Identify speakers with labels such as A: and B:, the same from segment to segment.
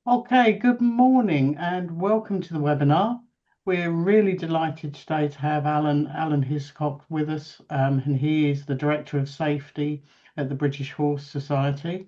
A: Okay, good morning and welcome to the webinar. We're really delighted today to have Alan Hiscock with us, and he is the Director of Safety at the British Horse Society,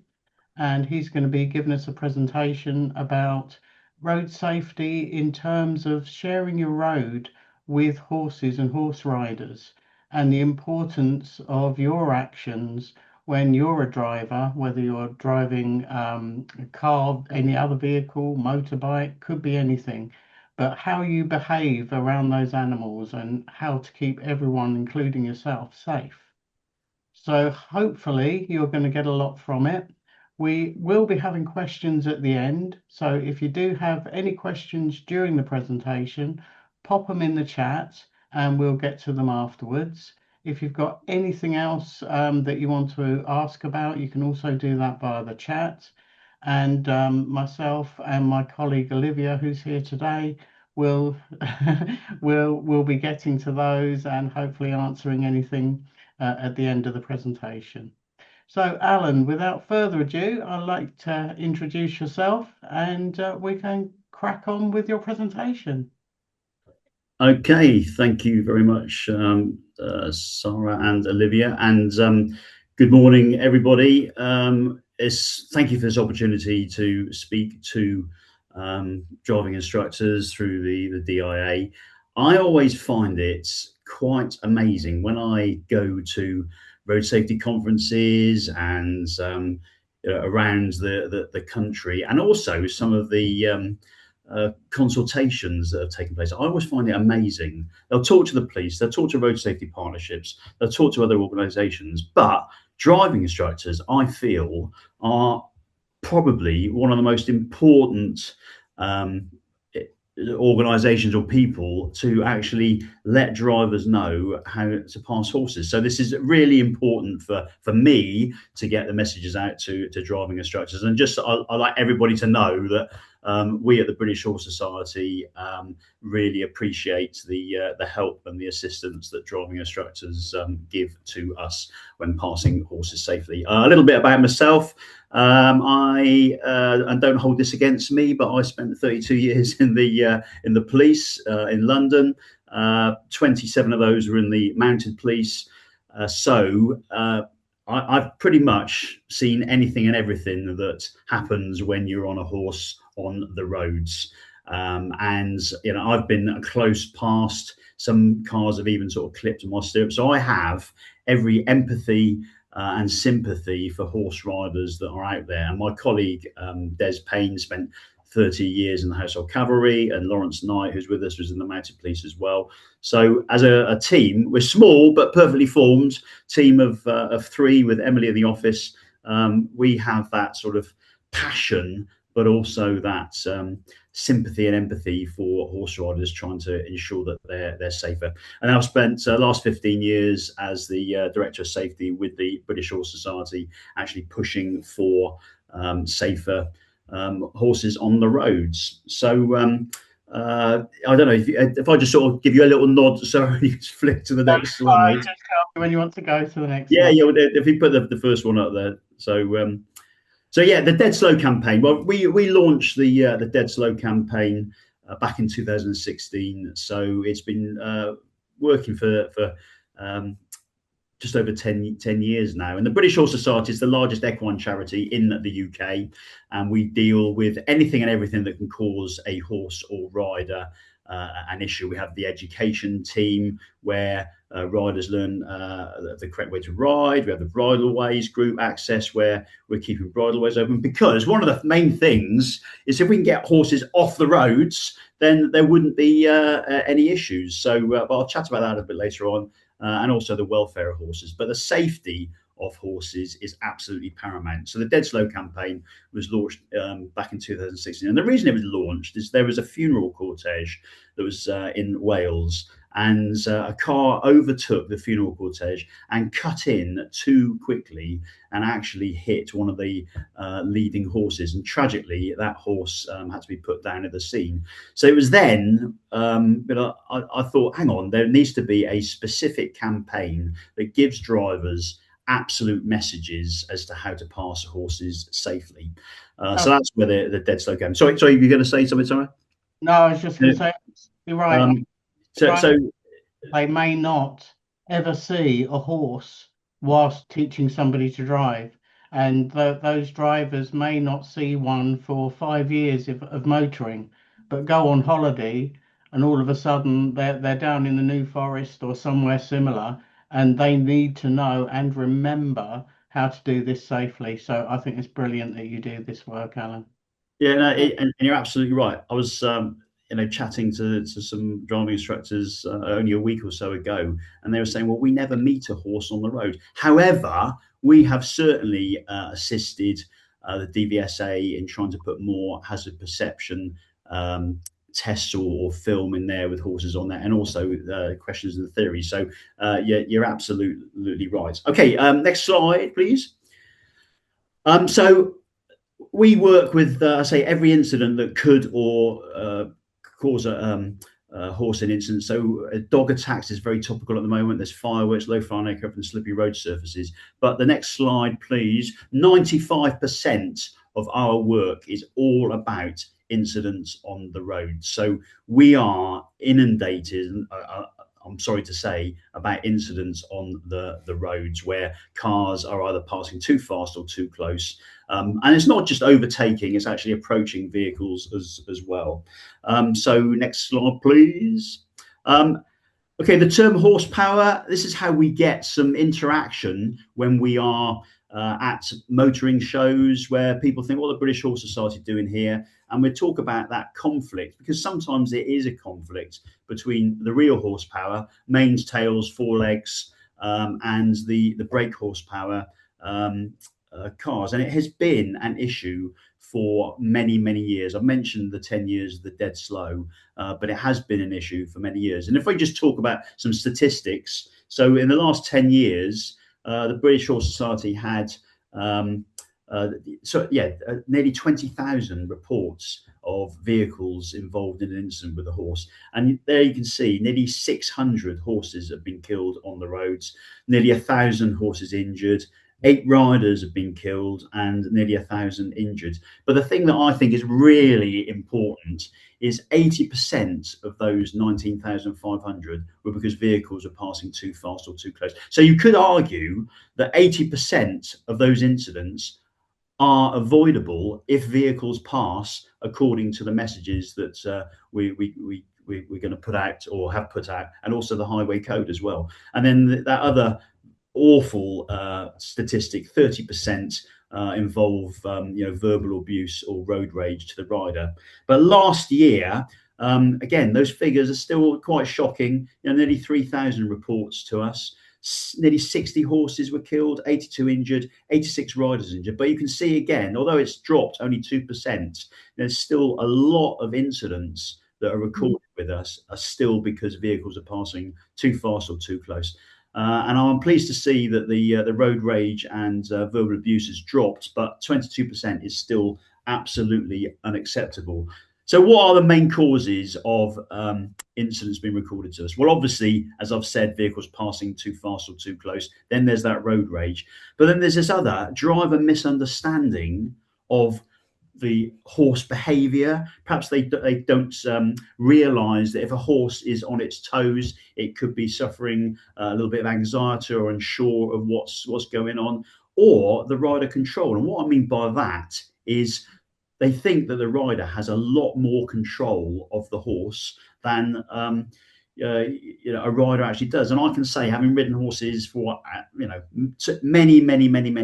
A: and he's going to be giving us a presentation about road safety in terms of sharing your road with horses and horse riders, and the importance of your actions when you're a driver, whether you're driving a car, any other vehicle, motorbike, could be anything, but how you behave around those animals and how to keep everyone, including yourself, safe. So hopefully you're going to get a lot from it. We will be having questions at the end. So if you do have any questions during the presentation, pop them in the chat and we'll get to them afterwards. If you've got anything else that you want to ask about, you can also do that via the chat. And myself and my colleague Olivia, who's here today, will will be getting to those and hopefully answering anything at the end of the presentation. So, Alan, without further ado, I'd like to introduce yourself and we can crack on with your presentation.
B: Okay, thank you very much, Sarah and Olivia, and good morning, everybody. Thank you for this opportunity to speak to driving instructors through the DIA. I always find it quite amazing when I go to road safety conferences and around the country, and also some of the consultations that have taken place. I always find it amazing. They'll talk to the police, they'll talk to road safety partnerships, they'll talk to other organisations, but driving instructors, I feel, are probably one of the most important um, organisations or people to actually let drivers know how to pass horses. So this is really important for me to get the messages out to driving instructors, and just I like everybody to know that we at the British Horse Society really appreciate the help and the assistance that driving instructors give to us when passing horses safely. A little bit about myself. And don't hold this against me, but I spent 32 years in the police in London. 27 of those were in the mounted police. I've pretty much seen anything and everything that happens when you're on a horse on the roads. And I've been close past. Some cars have even sort of clipped my stirrup. So I have every empathy and sympathy for horse riders that are out there. And my colleague Des Payne spent 30 years in the Household Cavalry, and Lawrence Knight, who's with us, was in the Mounted Police as well. So as a team, we're small but perfectly formed team of three with Emily in the office. We have that sort of passion, but also that sympathy and empathy for horse riders, trying to ensure that they're safer. And I've spent the last 15 years as the Director of Safety with the British Horse Society, actually pushing for safer horses on the roads. So I don't know if I just sort of give you a little nod, so you just flick to the next slide.
A: Just tell me when you want to go to the next
B: Yeah,
A: slide.
B: yeah. If you put the first one up there, so yeah, the Dead Slow campaign. Well, we launched the Dead Slow campaign back in 2016. So it's been working for just over 10 years now. And the British Horse Society is the largest equine charity in the UK, and we deal with anything and everything that can cause a horse or rider an issue. We have the education team where riders learn the correct way to ride. We have the bridleways group access where we're keeping bridleways open, because one of the main things is if we can get horses off the roads, then there wouldn't be any issues. So but I'll chat about that a bit later on. And also the welfare of horses. But the safety of horses is absolutely paramount. So the Dead Slow campaign was launched back in 2016. And the reason it was launched is there was a funeral cortege that was in Wales, and a car overtook the funeral cortege and cut in too quickly and actually hit one of the leading horses. And tragically, that horse had to be put down at the scene. So it was then I thought, hang on, there needs to be a specific campaign that gives drivers absolute messages as to how to pass horses safely. So that's where the dead slow game. Sorry, you're going to say something, Sarah?
A: No, I was just going to say, you're right.
B: So
A: They may not ever see a horse whilst teaching somebody to drive. And those drivers may not see one for 5 years of motoring, but go on holiday and all of a sudden they're down in the New Forest or somewhere similar, and they need to know and remember how to do this safely. So I think it's brilliant that you do this work, Alan.
B: Yeah, no, and you're absolutely right. I was, chatting to some driving instructors only a week or so ago, and they were saying, "Well, we never meet a horse on the road. However, we have certainly assisted the DVSA in trying to put more hazard perception tests or film in there with horses on there, and also questions and theory." So, yeah, you're absolutely right. Okay, next slide, please. So we work with, say, every incident that could or cause a horse in incident. So dog attacks is very topical at the moment. There's fireworks, low flying aircraft, and slippery road surfaces. But the next slide, please. 95% of our work is all about incidents on the road. So we are inundated, I'm sorry to say, about incidents on the roads where cars are either passing too fast or too close. And it's not just overtaking, it's actually approaching vehicles as well. So next slide, please. Okay, the term horsepower, this is how we get some interaction when we are at motoring shows where people think, what the British Horse Society doing here? And we talk about that conflict, because sometimes there is a conflict between the real horsepower, mains, tails, forelegs, and the brake horsepower cars. And it has been an issue for many years. I've mentioned the 10 years of the dead slow, but it has been an issue for many years. And if we just talk about some statistics, so in the last 10 years, the British Horse Society had nearly 20,000 reports of vehicles involved in an incident with a horse. And there you can see nearly 600 horses have been killed on the roads, nearly 1,000 horses injured, 8 riders have been killed, and nearly 1,000 injured. But the thing that I think is really important is 80% of those 19,500 were because vehicles were passing too fast or too close. So you could argue that 80% of those incidents are avoidable if vehicles pass according to the messages that we're going to put out or have put out, and also the highway code as well. And then that other awful statistic, 30% involve verbal abuse or road rage to the rider. But last year, again, those figures are still quite shocking. Nearly 3,000 reports to us. Nearly 60 horses were killed, 82 injured, 86 riders injured. But you can see again, although it's dropped only 2%, there's still a lot of incidents that are recorded with us are still because vehicles are passing too fast or too close. And I'm pleased to see that the road rage and verbal abuse has dropped, but 22% is still absolutely unacceptable. So what are the main causes of incidents being recorded to us? Well, obviously, as I've said, vehicles passing too fast or too close. Then there's that road rage. But then there's this other driver misunderstanding of the horse behavior. Perhaps they don't realize that if a horse is on its toes, it could be suffering a little bit of anxiety or unsure of what's going on, or the rider control. And what I mean by that is they think that the rider has a lot more control of the horse than a rider actually does. And I can say, having ridden horses for many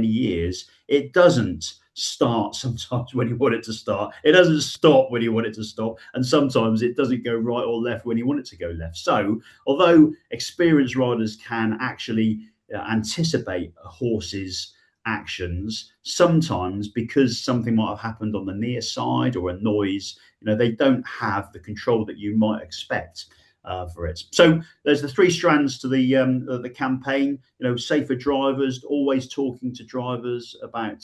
B: years, it doesn't start sometimes when you want it to start. It doesn't stop when you want it to stop, and sometimes it doesn't go right or left when you want it to go left. So although experienced riders can actually anticipate a horse's actions, sometimes because something might have happened on the near side or a noise, they don't have the control that you might expect for it. So there's the 3 strands to the campaign. Safer drivers, always talking to drivers about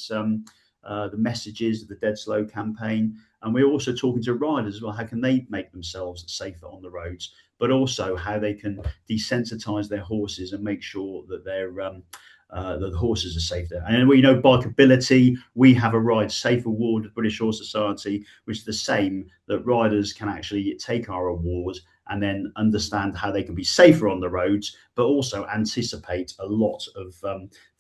B: the messages of the Dead Slow campaign, and we're also talking to riders as well. How can they make themselves safer on the roads, but also how they can desensitize their horses and make sure that they're the horses are safer. And we know bikeability. We have a Ride Safe Award with British Horse Society, which is the same, that riders can actually take our award and then understand how they can be safer on the roads, but also anticipate a lot of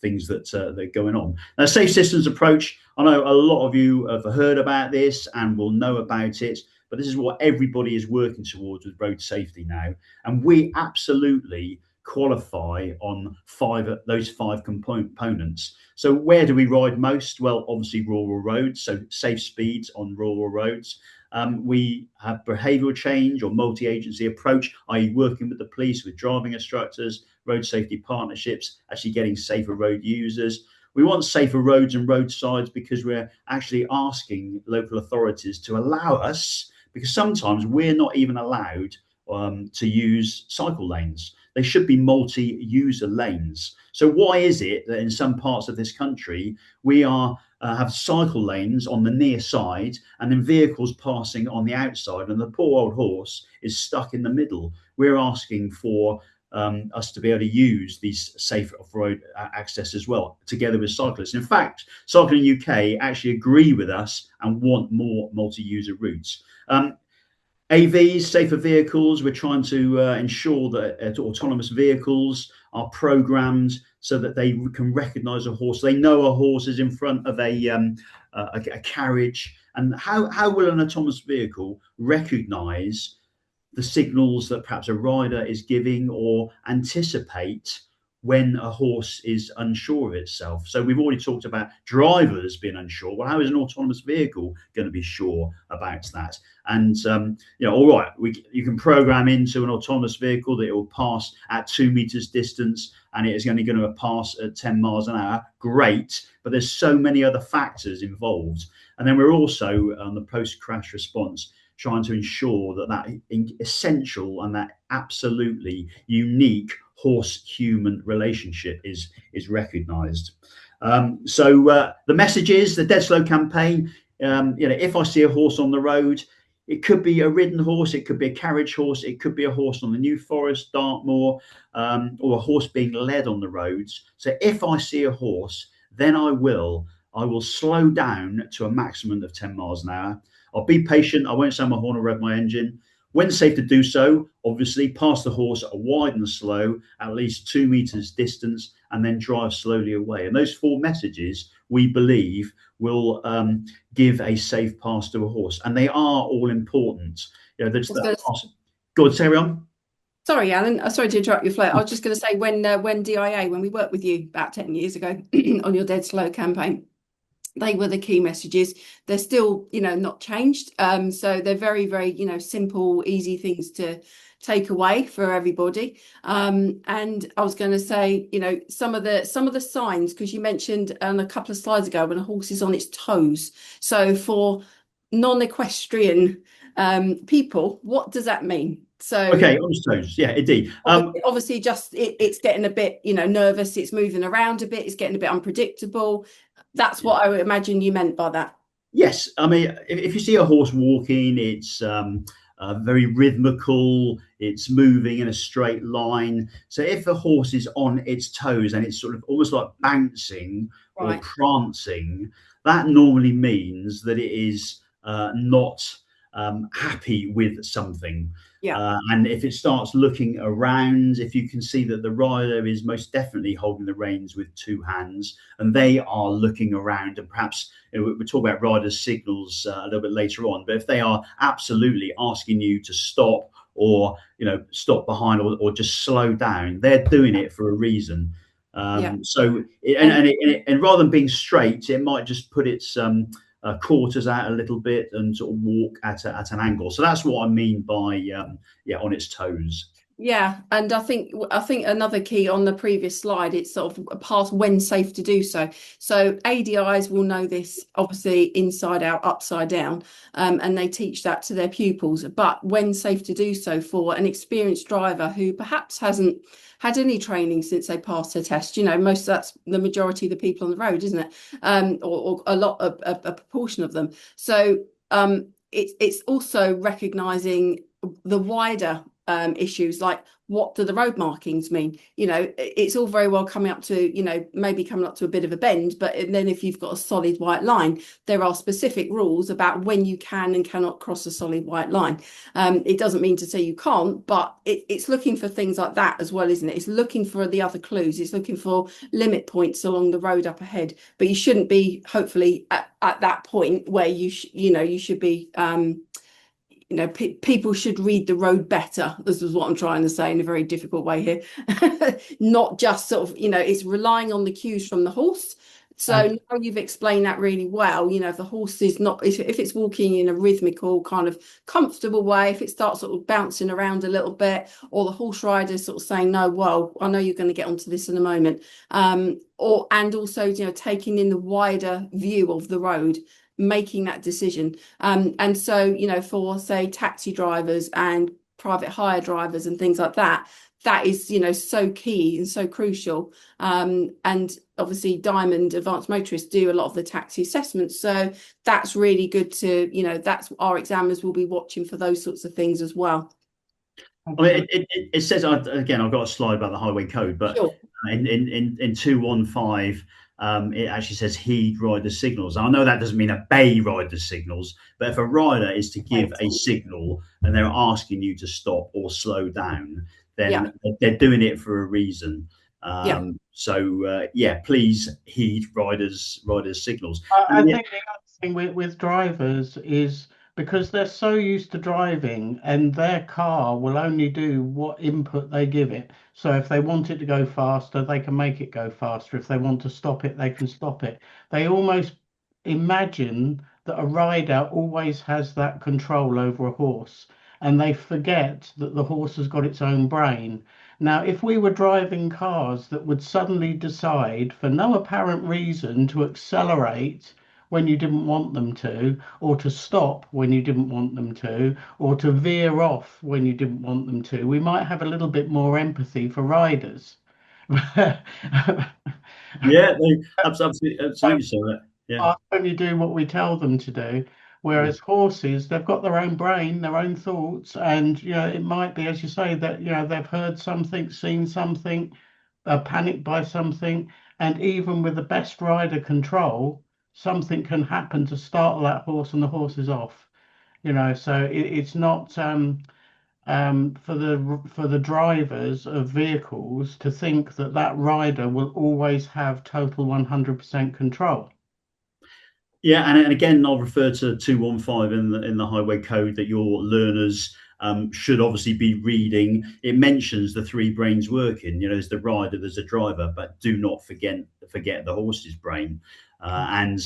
B: things that are going on. Now, Safe Systems approach, I know a lot of you have heard about this and will know about it, but this is what everybody is working towards with road safety now. And we absolutely qualify on those five components. So where do we ride most? Well, obviously rural roads, so safe speeds on rural roads. We have behavioural change or multi-agency approach, i.e. working with the police, with driving instructors, road safety partnerships, actually getting safer road users. We want safer roads and roadsides because we're actually asking local authorities to allow us, because sometimes we're not even allowed to use cycle lanes. They should be multi-user lanes. So why is it that in some parts of this country we have cycle lanes on the near side and then vehicles passing on the outside, and the poor old horse is stuck in the middle? We're asking for us to be able to use these safe off-road access as well, together with cyclists. In fact, Cycling UK actually agree with us and want more multi-user routes. AVs, safer vehicles, we're trying to ensure that autonomous vehicles are programmed so that they can recognize a horse. They know a horse is in front of a carriage. And how will an autonomous vehicle recognize the signals that perhaps a rider is giving, or anticipate when a horse is unsure of itself? So we've already talked about drivers being unsure. Well, how is an autonomous vehicle going to be sure about that? And all right, you can program into an autonomous vehicle that it will pass at 2 meters distance and it is only going to pass at 10 miles an hour. Great, but there's so many other factors involved. And then we're also on the post-crash response, trying to ensure that essential and that absolutely unique horse-human relationship is recognised. So the message is the Dead Slow campaign. If I see a horse on the road, it could be a ridden horse, it could be a carriage horse, it could be a horse on the New Forest, Dartmoor, or a horse being led on the roads. So if I see a horse, then I will slow down to a maximum of 10 miles an hour. I'll be patient. I won't sound my horn or rev my engine. When safe to do so, obviously pass the horse at a wide and slow, at least 2 meters distance, and then drive slowly away. And those 4 messages, we believe, will give a safe pass to a horse. And they are all important. Go on, Sarah on.
C: Sorry, Alan. Sorry to interrupt your flow. I was just going to say, when DIA, when we worked with you about 10 years ago on your Dead Slow campaign, they were the key messages. They're still, not changed. So they're very, very, simple, easy things to take away for everybody. And I was going to say, some of the signs, because you mentioned a couple of slides ago when a horse is on its toes. So for non-equestrian people, what does that mean? So
B: okay, on its toes, yeah, indeed.
C: Obviously, just it's getting a bit, nervous. It's moving around a bit. It's getting a bit unpredictable. That's what I would imagine you meant by that.
B: Yes, I mean, if you see a horse walking, it's very rhythmical. It's moving in a straight line. So if a horse is on its toes and it's sort of almost like bouncing or prancing, that normally means that it is not happy with something.
C: Yeah.
B: And if it starts looking around, if you can see that the rider is most definitely holding the reins with 2 hands and they are looking around, and perhaps we'll talk about riders' signals a little bit later on, but if they are absolutely asking you to stop or stop behind or just slow down, they're doing it for a reason. So and rather than being straight, it might just put its quarters out a little bit and sort of walk at an angle. So that's what I mean by on its toes.
C: Yeah, and I think another key on the previous slide, it's sort of past when safe to do so. So ADIs will know this obviously inside out, upside down, and they teach that to their pupils. But when safe to do so for an experienced driver who perhaps hasn't had any training since they passed the test, that's the majority of the people on the road, isn't it? Or a lot of a proportion of them. So it's also recognising the wider issues like, what do the road markings mean? You know, it's all very well coming up to, you know, maybe coming up to a bit of a bend, but then if you've got a solid white line, there are specific rules about when you can and cannot cross a solid white line. It doesn't mean to say you can't, but it's looking for things like that as well, isn't it? It's looking for the other clues. It's looking for limit points along the road up ahead, but you shouldn't be, hopefully, at that point where you should be, you know, people should read the road better. This is what I'm trying to say in a very difficult way here. Not just sort of, you know, it's relying on the cues from the horse. So now you've explained that really well. You know, if the horse is not, if it's walking in a rhythmical kind of comfortable way, if it starts sort of bouncing around a little bit, or the horse rider is sort of saying, no, well, I know you're going to get onto this in a moment. And also, you know, taking in the wider view of the road, making that decision. And so, you know, for say taxi drivers and private hire drivers and things like that, that is, you know, so key and so crucial. And obviously Diamond Advanced Motorists do a lot of the taxi assessments. So that's really good to, you know, that's our examiners will be watching for those sorts of things as well.
B: I mean, it says, again, I've got a slide about the highway code, but sure. in 215, it actually says heed rider signals. I know that doesn't mean obey rider signals, but if a rider is to give a signal and they're asking you to stop or slow down, then they're doing it for a reason. So please heed riders signals.
A: I think the other thing with drivers is, because they're so used to driving and their car will only do what input they give it. So if they want it to go faster, they can make it go faster. If they want to stop it, they can stop it. They almost imagine that a rider always has that control over a horse, and they forget that the horse has got its own brain. Now, if we were driving cars that would suddenly decide for no apparent reason to accelerate when you didn't want them to, or to stop when you didn't want them to, or to veer off when you didn't want them to, we might have a little bit more empathy for riders.
B: Absolutely so.
A: Yeah. Only do what we tell them to do. Whereas horses, they've got their own brain, their own thoughts, and you know, it might be, as you say, that you know they've heard something, seen something, panicked by something, and even with the best rider control, something can happen to startle that horse and the horse is off. You know, so it's not for the drivers of vehicles to think that that rider will always have total 100% control.
B: Yeah, and again, I'll refer to 215 in the highway code that your learners should obviously be reading. It mentions the three brains working. You know, there's the rider, there's a driver, but do not forget the horse's brain. And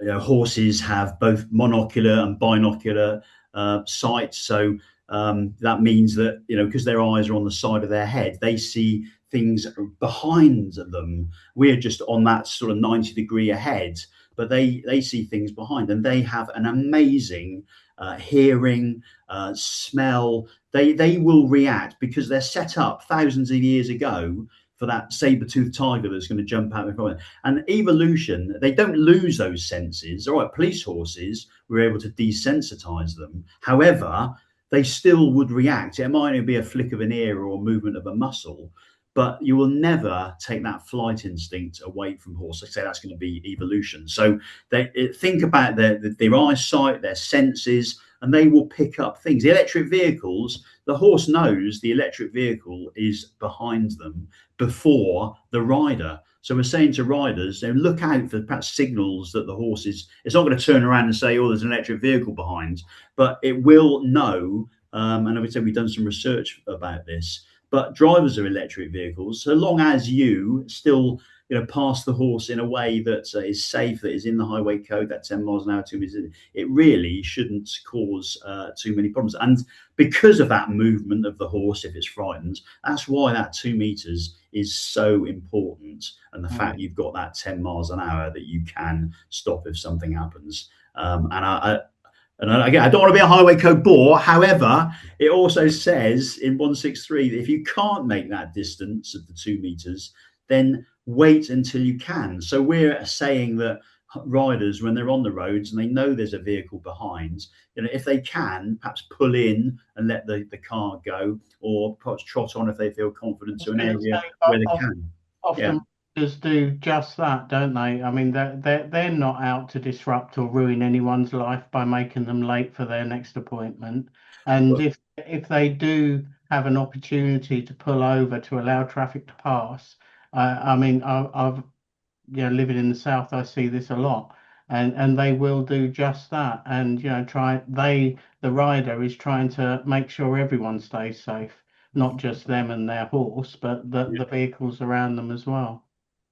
B: you know, horses have both monocular and binocular sight. So that means that, you know, because their eyes are on the side of their head, they see things behind them. We're just on that sort of 90-degree ahead, but they see things behind, and they have an amazing hearing, smell. They will react because they're set up thousands of years ago for that saber-toothed tiger that's going to jump out in front of them. And evolution, they don't lose those senses. All right, police horses, we're able to desensitize them. However, they still would react. It might only be a flick of an ear or a movement of a muscle, but you will never take that flight instinct away from horse. I say that's going to be evolution. So they think about their eyesight, their senses, and they will pick up things. The electric vehicles, the horse knows the electric vehicle is behind them before the rider. So we're saying to riders, look out for perhaps signals that the horse is. It's not going to turn around and say, oh, there's an electric vehicle behind, but it will know. And I would say we've done some research about this. But drivers of electric vehicles, so long as you still, you know, pass the horse in a way that is safe, that is in the highway code, that 10 miles an hour, 2 meters, it really shouldn't cause too many problems. And because of that movement of the horse, if it's frightened, that's why that 2 meters is so important. And the fact you've got that 10 miles an hour that you can stop if something happens. And again, I don't want to be a highway code bore. However, it also says in 163 that if you can't make that distance of the 2 meters, then wait until you can. So we're saying that riders, when they're on the roads and they know there's a vehicle behind, if they can, perhaps pull in and let the car go, or perhaps trot on if they feel confident to an area where they can.
A: Often riders do just that, don't they? I mean, they're not out to disrupt or ruin anyone's life by making them late for their next appointment. And if they do have an opportunity to pull over to allow traffic to pass, I mean, I've living in the south, I see this a lot, and they will do just that. And the rider is trying to make sure everyone stays safe, not just them and their horse, but the vehicles around them as well.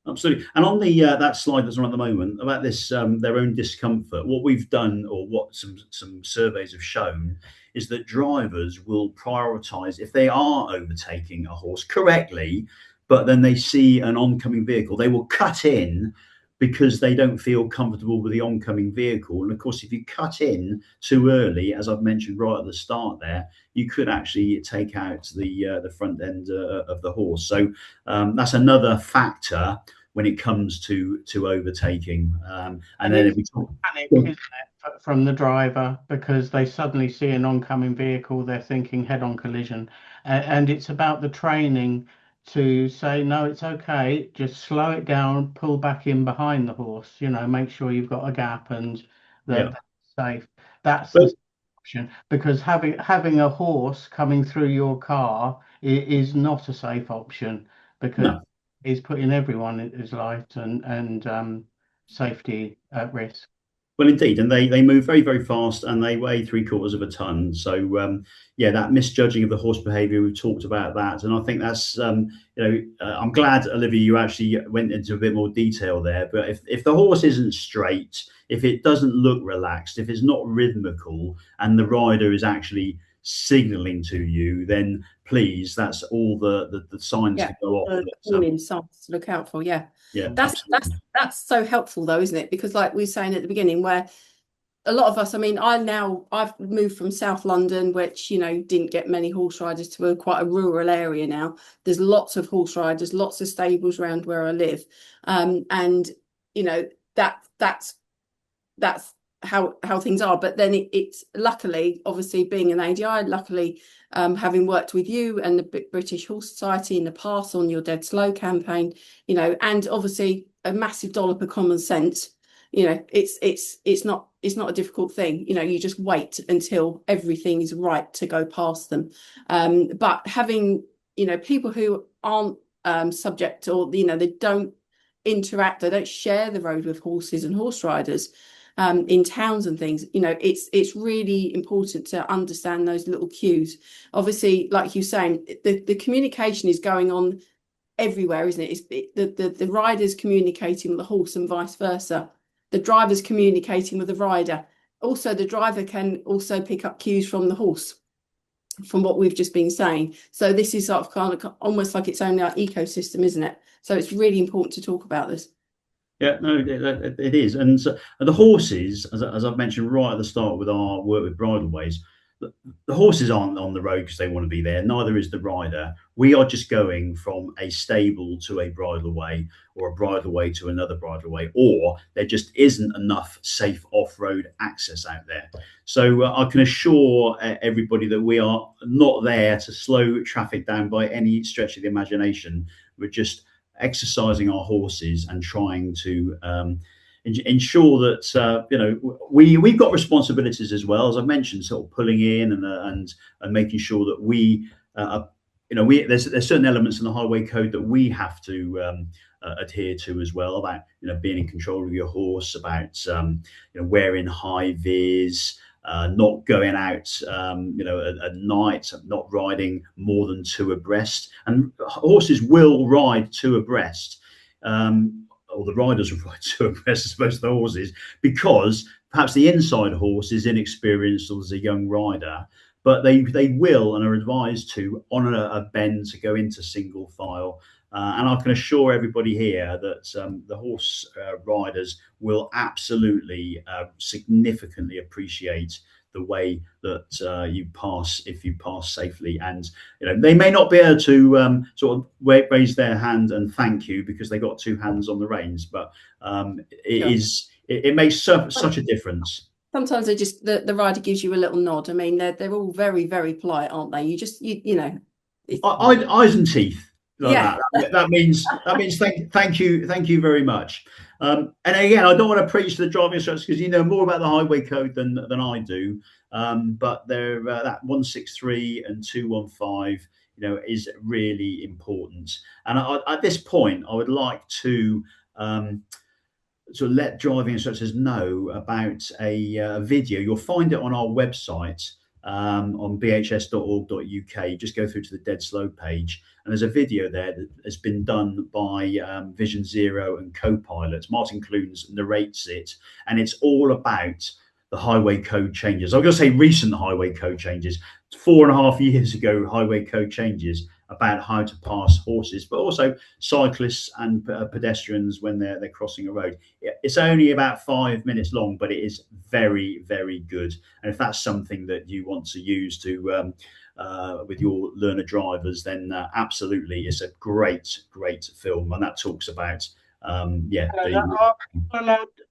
B: Absolutely. And on the that slide that's on at the moment about this, their own discomfort, what we've done, or what some surveys have shown, is that drivers will prioritize if they are overtaking a horse correctly, but then they see an oncoming vehicle, they will cut in because they don't feel comfortable with the oncoming vehicle. And of course, if you cut in too early, as I've mentioned right at the start there, you could actually take out the front end of the horse. So that's another factor when it comes to overtaking. And then if we talk
A: panic, isn't it, from the driver, because they suddenly see an oncoming vehicle, they're thinking head-on collision, and it's about the training to say, no, it's okay, just slow it down, pull back in behind the horse, make sure you've got a gap and that's safe. That's the option, because having a horse coming through your car is not a safe option, because it's putting everyone's life and safety at risk.
B: Well, indeed, and they move very, very fast, and they weigh 3/4 of a ton. So, that misjudging of the horse behaviour, we've talked about that, and I think that's, I'm glad, Olivia, you actually went into a bit more detail there. But if the horse isn't straight, if it doesn't look relaxed, if it's not rhythmical, and the rider is actually signalling to you, then please, that's all the signs to go off.
C: Warning signs to look out for. That's so helpful though, isn't it? Because like we were saying at the beginning, where a lot of us, I mean, I've moved from South London, which didn't get many horse riders, to quite a rural area now. There's lots of horse riders, lots of stables around where I live, and that's how things are. But then it's luckily, obviously being an ADI, luckily having worked with you and the British Horse Society in the past on your Dead Slow campaign, and obviously a massive dollop of common sense, it's not a difficult thing. You just wait until everything is right to go past them. But having people who aren't subject, or they don't interact, they don't share the road with horses and horse riders in towns and things, it's really important to understand those little cues. Obviously, like you're saying, the communication is going on everywhere, isn't it? It's the rider's communicating with the horse and vice versa. The driver's communicating with the rider. Also, the driver can also pick up cues from the horse, from what we've just been saying. So this is sort of kind of almost like its own ecosystem, isn't it? So it's really important to talk about this.
B: Yeah, no, it is. And so the horses, as I've mentioned right at the start with our work with Bridleways, the horses aren't on the road because they want to be there. Neither is the rider. We are just going from a stable to a bridleway, or a bridleway to another bridleway, or there just isn't enough safe off-road access out there. So I can assure everybody that we are not there to slow traffic down by any stretch of the imagination. We're just exercising our horses and trying to ensure that we've got responsibilities as well, as I mentioned, sort of pulling in and making sure that there's certain elements in the highway code that we have to adhere to as well, about being in control of your horse, about wearing high vis, not going out at night, not riding more than 2 abreast. And horses will ride 2 abreast, or the riders will ride 2 abreast as opposed to the horses, because perhaps the inside horse is inexperienced or as a young rider, but they will and are advised to, on a bend, to go into single file. And I can assure everybody here that the horse riders will absolutely significantly appreciate the way that you pass, if you pass safely. And they may not be able to sort of raise their hand and thank you because they got 2 hands on the reins, but it it makes such a difference.
C: Sometimes they just the rider gives you a little nod. I mean, they're all very, very polite, aren't they? You know.
B: Eyes and teeth like
C: Yeah.
B: that means thank you very much. And again, I don't want to preach to the driving instructors because you know more about the highway code than I do. But they're that 163 and 215, you know, is really important. And at this point, I would like to sort of let driving instructors know about a video. You'll find it on our website. On bhs.org.uk, just go through to the Dead Slow page, and there's a video there that has been done by Vision Zero and co-pilot. Martin Clunes narrates it, and it's all about the highway code changes. I'm going to say recent highway code changes. 4.5 years ago, highway code changes about how to pass horses, but also cyclists and pedestrians when they're crossing a road. It's only about 5 minutes long, but it is very, very good. And if that's something that you want to use to with your learner drivers, then absolutely, it's a great film, and that talks about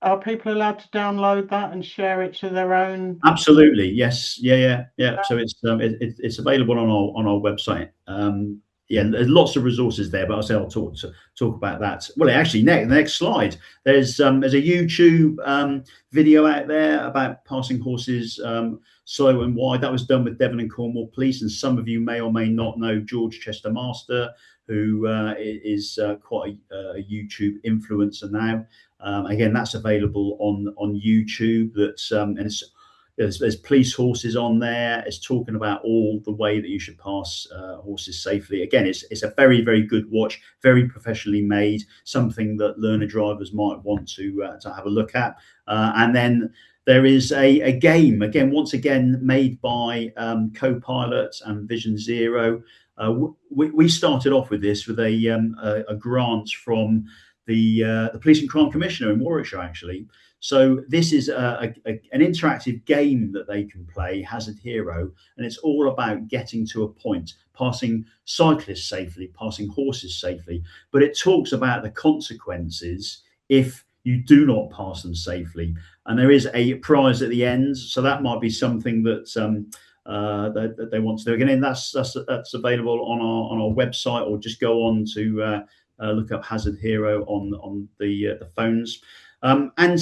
A: are people allowed to download that and share it to their own?
B: Absolutely, yes, yeah. So it's available on our website. There's lots of resources there, but I'll talk about that. Well, actually, the next slide. There's a YouTube video out there about passing horses slow and wide. That was done with Devon and Cornwall Police, and some of you may or may not know George Chester Master, who is quite a YouTube influencer now. Again, that's available on YouTube. And there's police horses on there. It's talking about all the way that you should pass horses safely. Again, it's a very, very good watch, very professionally made, something that learner drivers might want to have a look at. And then there is a game, again, once again, made by co-pilot and Vision Zero. We started off with this with a grant from the Police and Crime Commissioner in Warwickshire, actually. So this is an interactive game that they can play, Hazard Hero, and it's all about getting to a point, passing cyclists safely, passing horses safely. But it talks about the consequences if you do not pass them safely. And there is a prize at the end, so that might be something that that they want to do. Again, that's available on our website, or just go on to look up Hazard Hero on the phones. And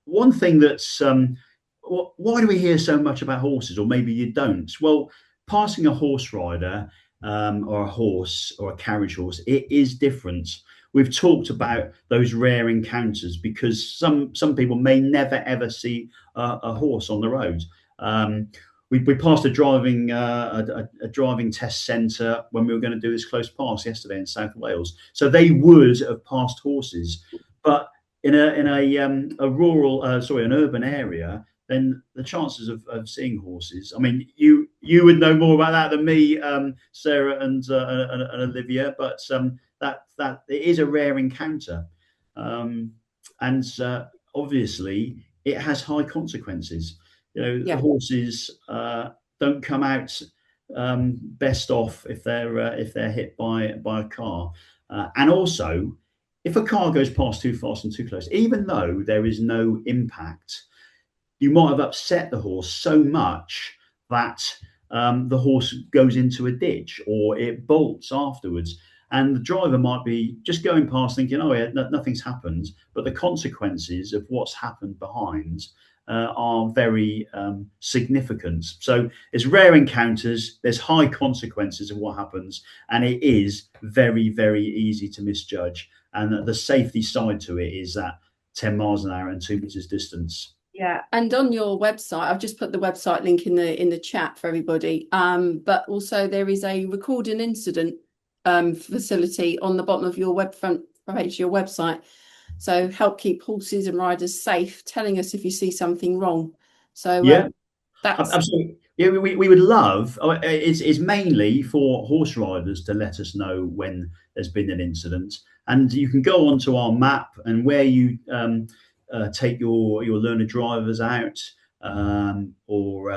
B: one thing that's why do we hear so much about horses, or maybe you don't? Well, passing a horse rider or a horse or a carriage horse, it is different. We've talked about those rare encounters because some people may never ever see a horse on the road. We passed a driving test centre when we were going to do this close pass yesterday in South Wales. So they would have passed horses, but in a rural, an urban area, then the chances of seeing horses. I mean, you would know more about that than me, Sarah and Olivia, but that it is a rare encounter, and obviously it has high consequences. You know, the horses don't come out best off if they're hit by a car, and also if a car goes past too fast and too close, even though there is no impact, you might have upset the horse so much that the horse goes into a ditch or it bolts afterwards. And the driver might be just going past thinking, oh, yeah, nothing's happened. But the consequences of what's happened behind are very significant. So it's rare encounters. There's high consequences of what happens. And it is very, very easy to misjudge. And the safety side to it is that 10 miles an hour and 2 meters distance.
C: Yeah, and on your website, I've just put the website link in the chat for everybody. But also there is a record an incident facility on the bottom of your front page, your website. So help keep horses and riders safe, telling us if you see something wrong. So that's
B: absolutely. Yeah, we would love. It's mainly for horse riders to let us know when there's been an incident, and you can go onto our map and where you take your learner drivers out, or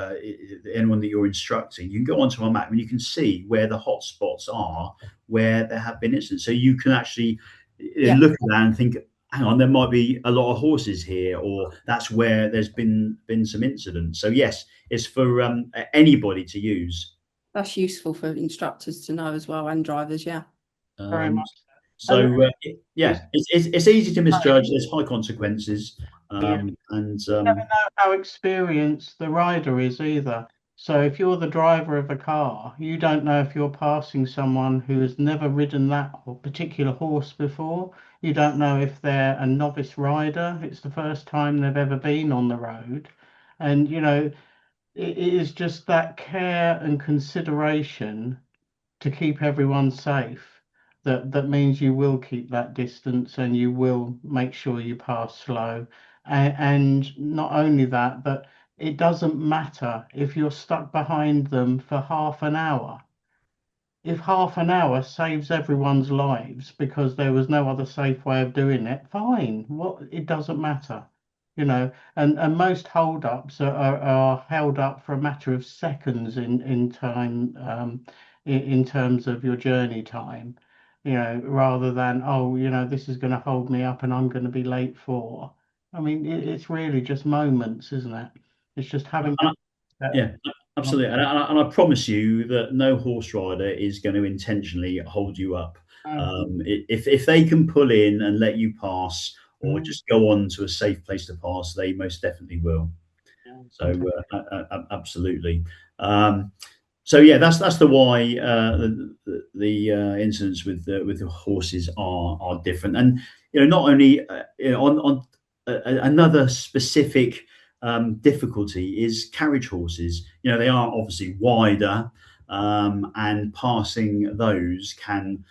B: anyone that you're instructing. You can go onto our map and you can see where the hot spots are, where there have been incidents. So you can actually look at that and think, hang on, there might be a lot of horses here, or that's where there's been some incidents. So yes, it's for anybody to use.
C: That's useful for instructors to know as well, and drivers. Yeah.
A: Very
B: Um,
A: much.
B: so
A: It's,
B: it's easy to misjudge. There's high consequences,
A: yeah.
B: and
A: You never know how experienced the rider is either. So if you're the driver of a car, you don't know if you're passing someone who has never ridden that particular horse before. You don't know if they're a novice rider. It's the first time they've ever been on the road. And, it is just that care and consideration to keep everyone safe that means you will keep that distance and you will make sure you pass slow. And not only that, but it doesn't matter if you're stuck behind them for half an hour. If half an hour saves everyone's lives because there was no other safe way of doing it, fine. What, it doesn't matter, and most hold-ups are held up for a matter of seconds in time, in terms of your journey time, rather than, oh, this is going to hold me up and I'm going to be late for. I mean, it's really just moments, isn't it? It's just having that.
B: yeah, absolutely. And I promise you that no horse rider is going to intentionally hold you up. If they can pull in and let you pass, or just go on to a safe place to pass, they most definitely will. So absolutely. So yeah, that's the why the incidents with the horses are different, and not only on another specific difficulty is carriage horses. They are obviously wider, and passing those can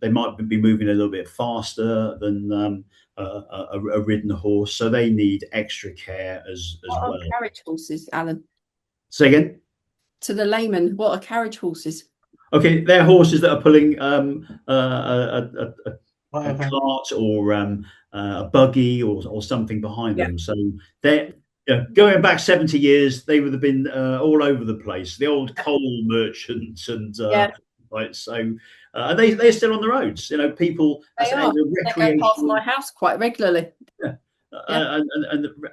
B: they might be moving a little bit faster than a ridden horse, so they need extra care as
C: What are
B: well.
C: carriage horses, Alan?
B: Say again?
C: To the layman, what are carriage horses?
B: Okay, they're horses that are pulling a cart or a buggy or something behind them. So they're going back 70 years. They would have been all over the place. The old coal merchants and right. So they're still on the roads. People.
C: They are. They go past my house quite regularly.
B: Yeah. And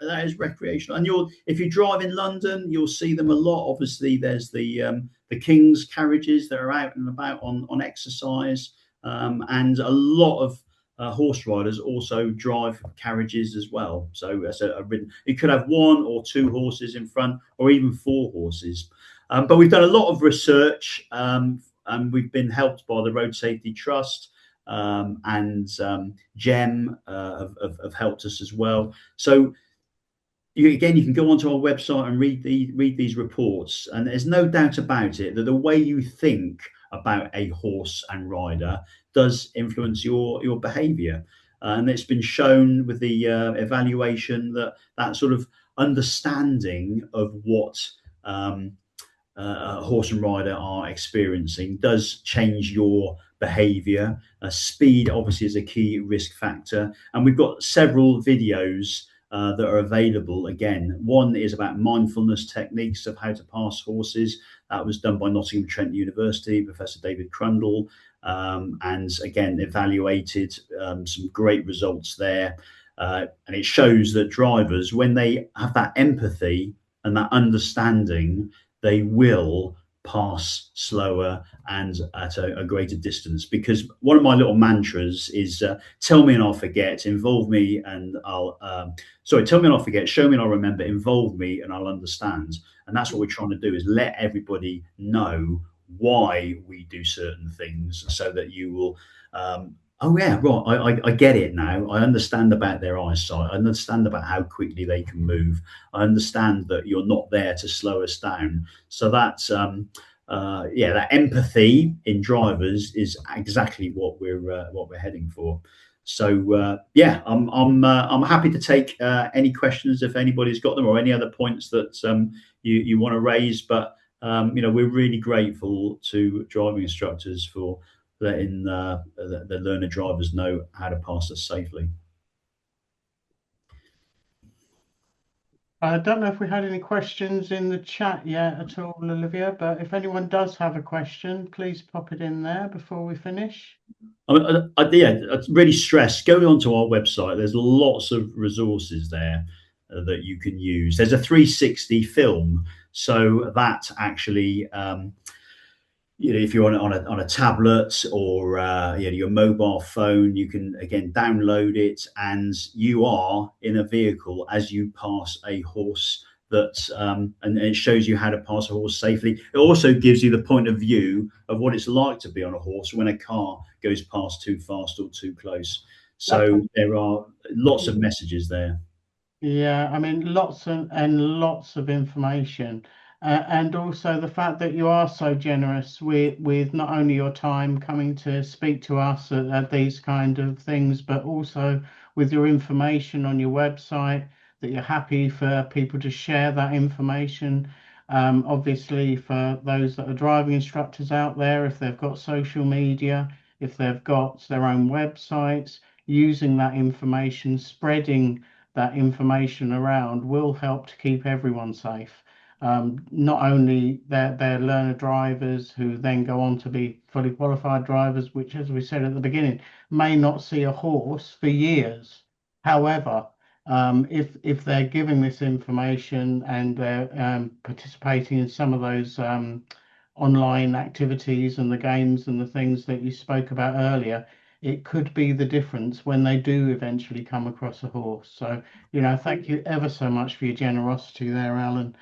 B: that is recreational. And if you drive in London, you'll see them a lot. Obviously, there's the King's carriages that are out and about on exercise, and a lot of horse riders also drive carriages as well. So you could have one or two horses in front, or even four horses. But we've done a lot of research, and we've been helped by the Road Safety Trust. And GEM have helped us as well. So you can go onto our website and read these reports, and there's no doubt about it that the way you think about a horse and rider does influence your behavior. And it's been shown with the evaluation that sort of understanding of what a horse and rider are experiencing does change your behavior. Speed obviously is a key risk factor, and we've got several videos that are available. Again, one is about mindfulness techniques of how to pass horses. That was done by Nottingham Trent University, Professor David Crundle, and again evaluated some great results there. And it shows that drivers, when they have that empathy and that understanding, they will pass slower and at a greater distance. Because one of my little mantras is tell me and I'll forget, involve me and I'll tell me and I'll forget, show me and I'll remember, involve me and I'll understand. And that's what we're trying to do, is let everybody know why we do certain things, so that you will oh yeah, right, I get it now. I understand about their eyesight. I understand about how quickly they can move. I understand that you're not there to slow us down. So that's that empathy in drivers is exactly what we're heading for. So I'm happy to take any questions if anybody's got them, or any other points that you want to raise. But we're really grateful to driving instructors for letting the learner drivers know how to pass us safely.
A: I don't know if we had any questions in the chat yet at all, Olivia, but if anyone does have a question, please pop it in there before we finish.
B: Yeah, I really stress going onto our website. There's lots of resources there that you can use. There's a 360 film, so that actually, if you're on a tablet or your mobile phone, you can again download it, and you are in a vehicle as you pass a horse. And it shows you how to pass a horse safely. It also gives you the point of view of what it's like to be on a horse when a car goes past too fast or too close. So there are lots of messages there.
A: Yeah, I mean, lots of information, and also the fact that you are so generous with not only your time coming to speak to us at these kind of things, but also with your information on your website, that you're happy for people to share that information. Obviously, for those that are driving instructors out there, if they've got social media, if they've got their own websites, using that information, spreading that information around will help to keep everyone safe. Not only their learner drivers who then go on to be fully qualified drivers, which, as we said at the beginning, may not see a horse for years. However, if they're giving this information and they're participating in some of those online activities and the games and the things that you spoke about earlier, it could be the difference when they do eventually come across a horse. So, thank you ever so much for your generosity there, Alan.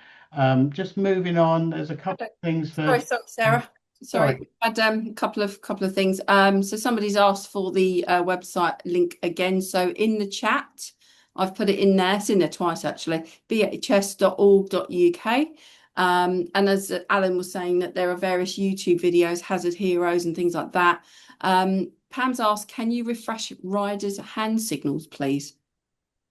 A: Just moving on, there's a couple of things
C: Sorry, Sarah.
A: Sorry.
C: We had a couple of things. So somebody's asked for the website link again. So in the chat, I've put it in there. It's in there twice actually. bhs.org.uk. And as Alan was saying, that there are various YouTube videos, Hazard Heroes and things like that. Pam's asked, can you refresh riders' hand signals, please?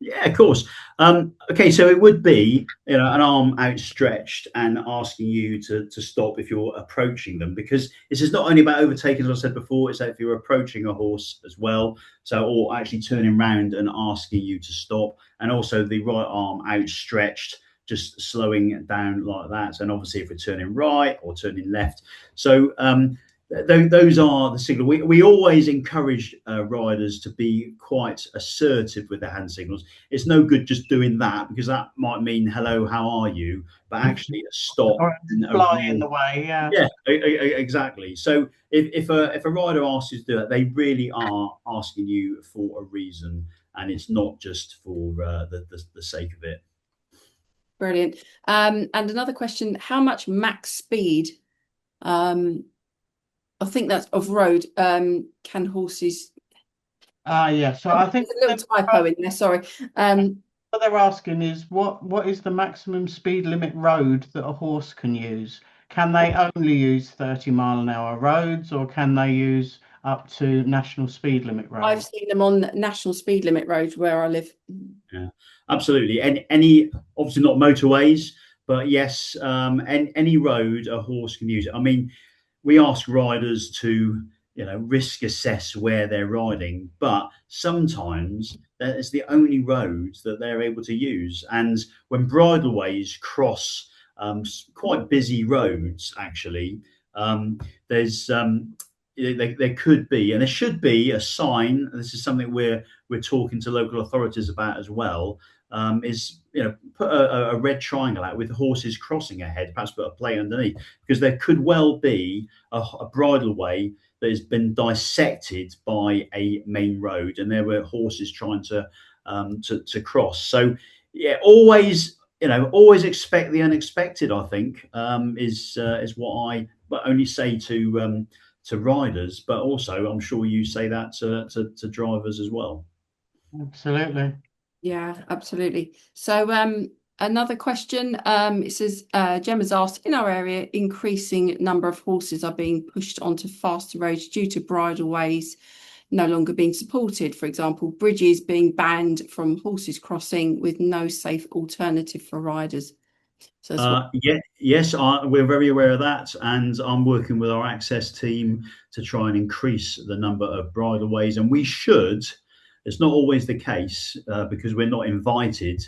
B: Yeah, of course. Okay, so it would be an arm outstretched and asking you to stop if you're approaching them, because this is not only about overtaking, as I said before, it's that if you're approaching a horse as well, or actually turning around and asking you to stop, and also the right arm outstretched, just slowing down like that. And obviously if we're turning right or turning left. So those are the signals. We always encourage riders to be quite assertive with their hand signals. It's no good just doing that, because that might mean hello, how are you, but actually a stop
A: or fly in the way.
B: Yeah, exactly. So if a rider asks you to do that, they really are asking you for a reason, and it's not just for the sake of it.
C: Brilliant. And another question: how much max speed? I think that's of road. Can horses?
A: Yeah. So I think
C: there's a little typo in there. Sorry.
A: What they're asking is what is the maximum speed limit road that a horse can use? Can they only use 30-mile-an-hour roads, or can they use up to national speed limit roads?
C: I've seen them on national speed limit roads where I live.
B: Yeah, absolutely. Any obviously not motorways, but yes, any road a horse can use. I mean, we ask riders to risk assess where they're riding, but sometimes that is the only roads that they're able to use. And when bridleways cross quite busy roads, actually, there's there could be, and there should be, a sign. This is something we're talking to local authorities about as well. Is put a red triangle out with horses crossing ahead, perhaps put a plate underneath, because there could well be a bridleway that has been dissected by a main road, and there were horses trying to cross. So yeah, always expect the unexpected, I think, is what I only say to riders, but also I'm sure you say that to drivers as well.
A: Absolutely.
C: Yeah, absolutely. So another question, it says, Gemma's asked, in our area, increasing number of horses are being pushed onto faster roads due to bridleways no longer being supported. For example, bridges being banned from horses crossing with no safe alternative for riders. So
B: yes, we're very aware of that, and I'm working with our access team to try and increase the number of bridleways, and we should. It's not always the case because we're not invited,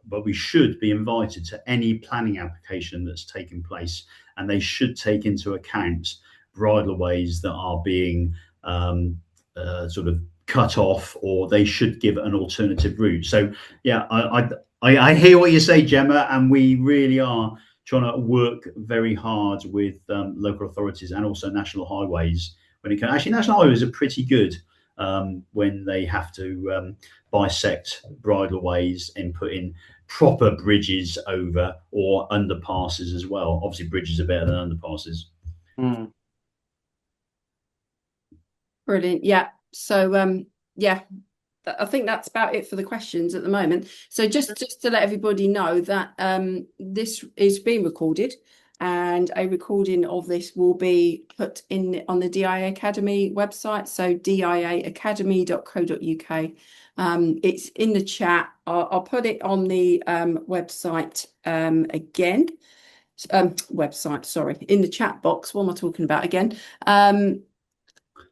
B: but we should be invited to any planning application that's taking place, and they should take into account bridleways that are being sort of cut off, or they should give an alternative route. So yeah, I hear what you say, Gemma, and we really are trying to work very hard with local authorities and also national highways when it can. Actually, national highways are pretty good when they have to bisect bridleways and put in proper bridges over, or underpasses as well. Obviously, bridges are better than underpasses.
A: Mm.
C: Brilliant. Yeah. So yeah, I think that's about it for the questions at the moment. So just to let everybody know that this is being recorded, and a recording of this will be put in on the DIA Academy website, so diaacademy.co.uk. It's in the chat. I'll put it on the website again. Website, sorry, in the chat box. What am I talking about again?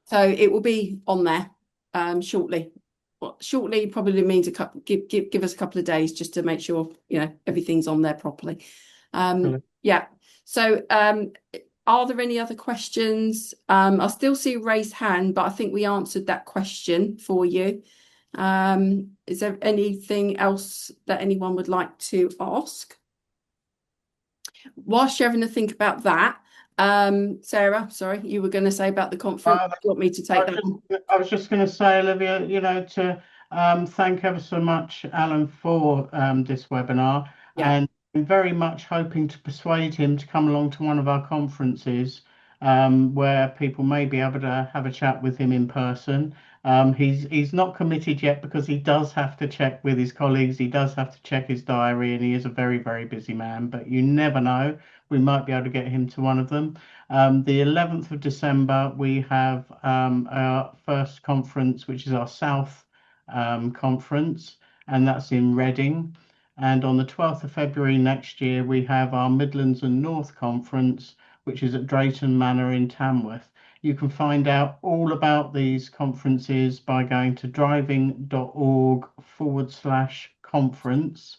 C: So it will be on there shortly. Well, shortly probably means a couple. Give us a couple of days just to make sure everything's on there properly. Yeah. So are there any other questions? I still see a raised hand, but I think we answered that question for you. Is there anything else that anyone would like to ask? Whilst you're having to think about that, Sarah, sorry, you were going to say about the conference. Do you want me to take that on?
A: I was just going to say, Olivia, to thank ever so much Alan for this webinar, and I'm very much hoping to persuade him to come along to one of our conferences where people may be able to have a chat with him in person. He's not committed yet because he does have to check with his colleagues. He does have to check his diary, and he is a very, very busy man, but you never know. We might be able to get him to one of them. The 11th of December, we have our first conference, which is our South conference, and that's in Reading. And on the 12th of February next year, we have our Midlands and North conference, which is at Drayton Manor in Tamworth. You can find out all about these conferences by going to driving.org/conference,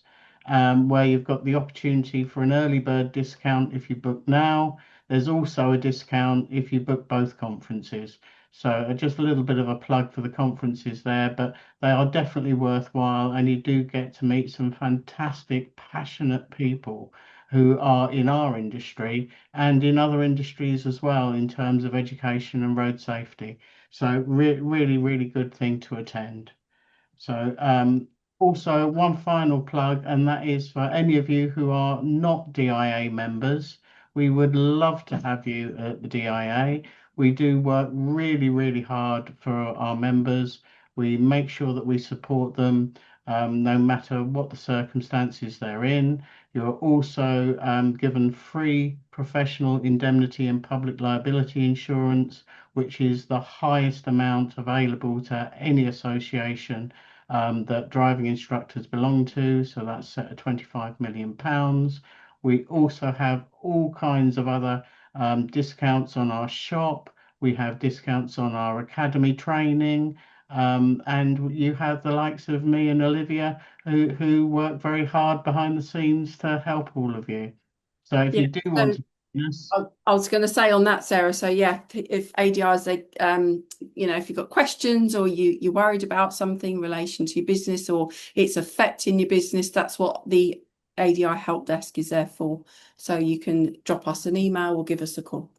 A: where you've got the opportunity for an early bird discount if you book now. There's also a discount if you book both conferences. So just a little bit of a plug for the conferences there, but they are definitely worthwhile, and you do get to meet some fantastic, passionate people who are in our industry and in other industries as well in terms of education and road safety. So really, really good thing to attend. So also one final plug, and that is for any of you who are not DIA members, we would love to have you at the DIA. We do work really, really hard for our members. We make sure that we support them no matter what the circumstances they're in. You're also given free professional indemnity and public liability insurance, which is the highest amount available to any association that driving instructors belong to. So that's set at £25 million. We also have all kinds of other discounts on our shop. We have discounts on our academy training. And you have the likes of me and Olivia who work very hard behind the scenes to help all of you. So if you do want to, yes.
C: I was going to say on that, Sarah. So yeah, if ADRs, they, if you've got questions or you're worried about something in relation to your business or it's affecting your business, that's what the ADI help desk is there for. So you can drop us an email or give us a call.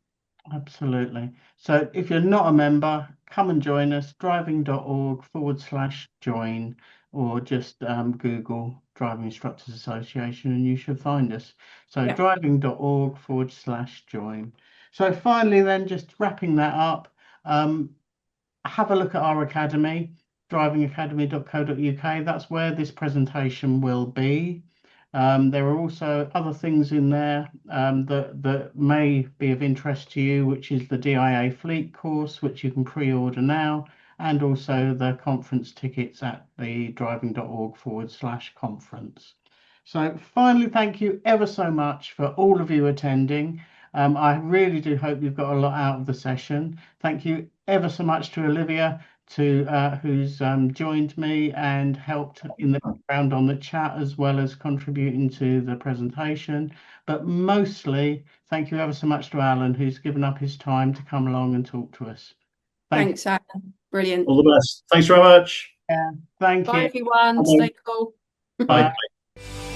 A: Absolutely. So if you're not a member, come and join us, driving.org/join, or just Google Driving Instructors Association and you should find us. So driving.org/join. So finally then, just wrapping that up, have a look at our academy, drivingacademy.co.uk. That's where this presentation will be. There are also other things in there that may be of interest to you, which is the DIA Fleet course, which you can pre-order now, and also the conference tickets at the driving.org/conference. So finally, thank you ever so much for all of you attending. I really do hope you've got a lot out of the session. Thank you ever so much to Olivia, who's joined me and helped in the background on the chat, as well as contributing to the presentation. But mostly, thank you ever so much to Alan, who's given up his time to come along and talk to us.
C: Thanks, Alan. Brilliant.
B: All the best. Thanks very much.
A: Yeah, thank
C: Bye,
A: you.
C: everyone.
B: Bye.
C: Stay cool.
A: Bye.
B: Bye.